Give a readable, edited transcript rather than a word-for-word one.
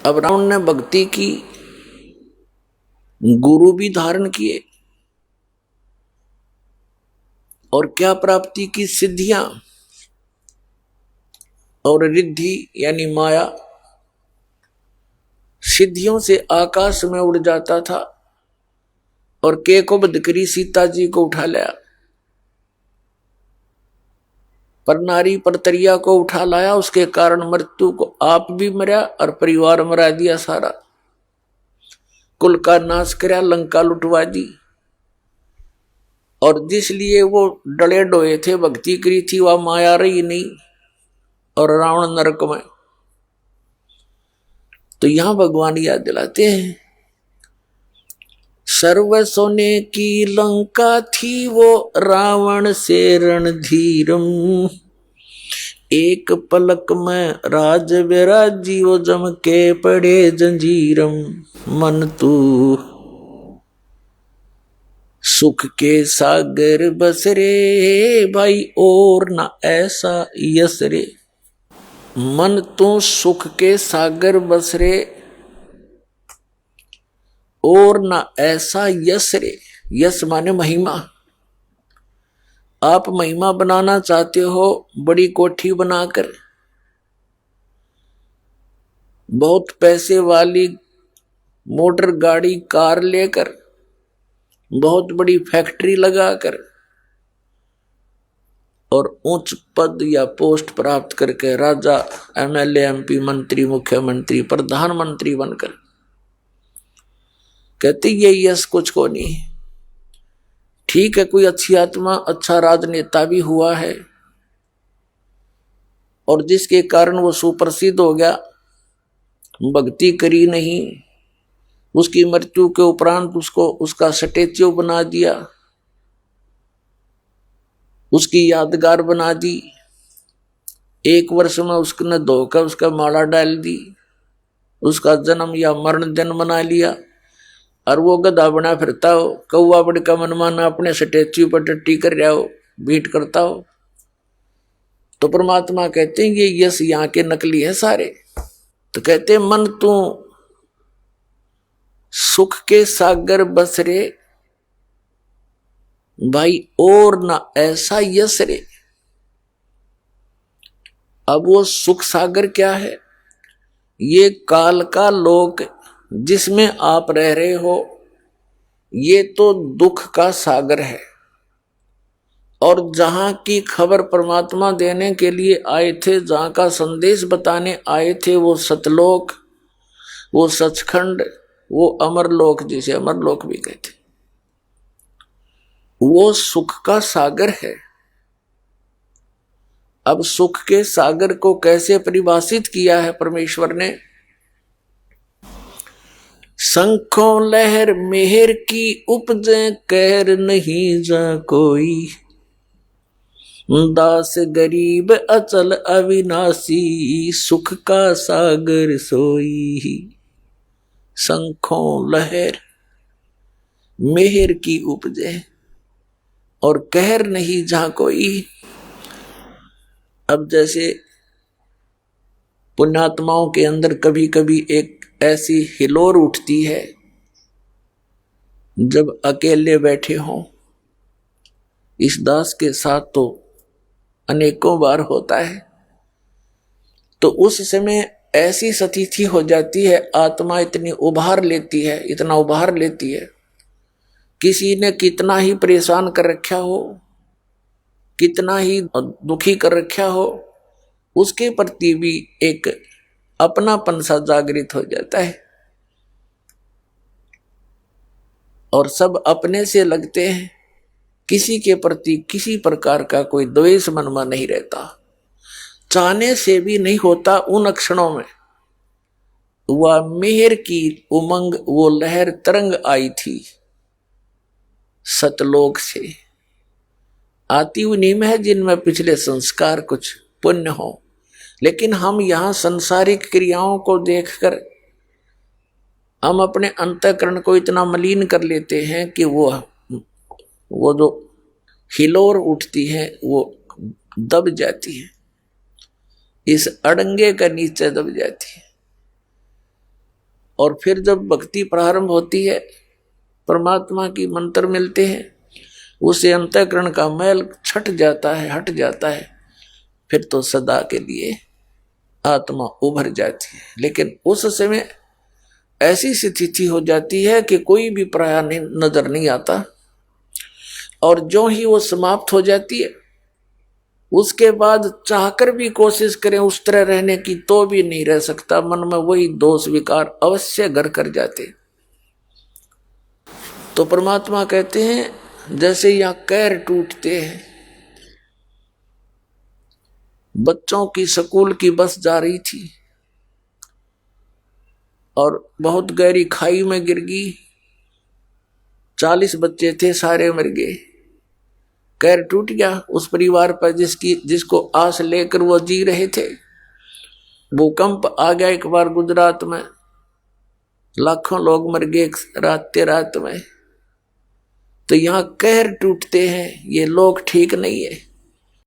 अब रावण ने भक्ति की, गुरु भी धारण किए और क्या प्राप्ति की? सिद्धियां और रिद्धि यानी माया। सिद्धियों से आकाश में उड़ जाता था और के को बध करी सीता जी को उठा लाया, पर नारी परतरिया को उठा लाया। उसके कारण मृत्यु को आप भी मरा और परिवार मरा दिया सारा, कुल का नाश करया, लंका लुटवा दी। और जिसलिए वो डले डोए थे, भक्ति करी थी, वह माया रही नहीं और रावण नरक में। तो यहां भगवान याद दिलाते हैं, सर्व सोने की लंका थी वो रावण से रणधीरम, एक पलक में राज विराजी वो जम के पड़े जंजीरम। मन तू सुख के सागर बस रे भाई और ना ऐसा यस रे। मन तू सुख के सागर बस रे और ना ऐसा यश रे। यश माने महिमा। आप महिमा बनाना चाहते हो, बड़ी कोठी बनाकर, बहुत पैसे वाली मोटर गाड़ी कार लेकर, बहुत बड़ी फैक्ट्री लगाकर और उच्च पद या पोस्ट प्राप्त करके राजा, एमएलए, एमपी, मंत्री, मुख्यमंत्री, प्रधानमंत्री बनकर, कहते ये यश कुछ को नहीं। ठीक है, कोई अच्छी आत्मा, अच्छा राजनेता भी हुआ है और जिसके कारण वो सुप्रसिद्ध हो गया, भक्ति करी नहीं, उसकी मृत्यु के उपरांत उसको उसका स्टैच्यू बना दिया, उसकी यादगार बना दी, 1 वर्ष में उसने धोकर उसका माला डाल दी, उसका जन्म या मरण दिन मना लिया और वो गधा बना फिरता हो, कौवा बड़ का मनमाना अपने स्टैच्यू पर टट्टी कर रहा हो, बीट करता हो। तो परमात्मा कहते हैं ये यश यहाँ के नकली है सारे। तो कहते हैं मन तू सुख के सागर बस रे भाई और ना ऐसा यश रे। अब वो सुख सागर क्या है? ये काल का लोक जिसमें आप रह रहे हो, ये तो दुख का सागर है। और जहां की खबर परमात्मा देने के लिए आए थे, जहां का संदेश बताने आए थे, वो सतलोक, वो सचखंड, वो अमरलोक, जिसे अमरलोक भी कहते, वो सुख का सागर है। अब सुख के सागर को कैसे परिभाषित किया है परमेश्वर ने? शंखों लहर मेहर की उपजे कहर नहीं जा कोई, दास गरीब अचल अविनाशी सुख का सागर सोई। शंखों लहर मेहर की उपजे और कहर नहीं जा कोई। अब जैसे पुण्यात्माओं के अंदर कभी कभी एक ऐसी हिलोर उठती है, जब अकेले बैठे हों, इस दास के साथ तो अनेकों बार होता है, तो उस समय ऐसी स्थिति हो जाती है, आत्मा इतनी उभार लेती है, इतना उभार लेती है, किसी ने कितना ही परेशान कर रखा हो, कितना ही दुखी कर रखा हो, उसके प्रति भी एक अपनापन सा जागृत हो जाता है और सब अपने से लगते हैं। किसी के प्रति किसी प्रकार का कोई द्वेष मन में नहीं रहता, चाहने से भी नहीं होता। उन क्षणों में वह मेहर की उमंग, वो लहर तरंग आई थी सतलोक से, आती उन्हीं में है जिनमें पिछले संस्कार कुछ पुण्य हो। लेकिन हम यहां सांसारिक क्रियाओं को देखकर हम अपने अंतःकरण को इतना मलिन कर लेते हैं कि वो जो हिलोर उठती है वो दब जाती है, इस अड़ंगे का नीचे दब जाती है। और फिर जब भक्ति प्रारंभ होती है, परमात्मा की मंत्र मिलते हैं, उसे अंतःकरण का मैल छट जाता है, हट जाता है, फिर तो सदा के लिए आत्मा उभर जाती है। लेकिन उस समय ऐसी स्थिति हो जाती है कि कोई भी पराया नजर नहीं आता, और जो ही वो समाप्त हो जाती है उसके बाद चाहकर भी कोशिश करें उस तरह रहने की तो भी नहीं रह सकता, मन में वही दोष विकार अवश्य घर कर जाते। तो परमात्मा कहते हैं जैसे यहां कैर टूटते हैं, बच्चों की स्कूल की बस जा रही थी और बहुत गहरी खाई में गिर गई, 40 बच्चे थे, सारे मर गए। कैर टूट गया उस परिवार पर जिसको आस लेकर वो जी रहे थे। भूकंप आ गया एक बार गुजरात में, लाखों लोग मर गए रात में। तो यहां कहर टूटते हैं, ये लोग ठीक नहीं है।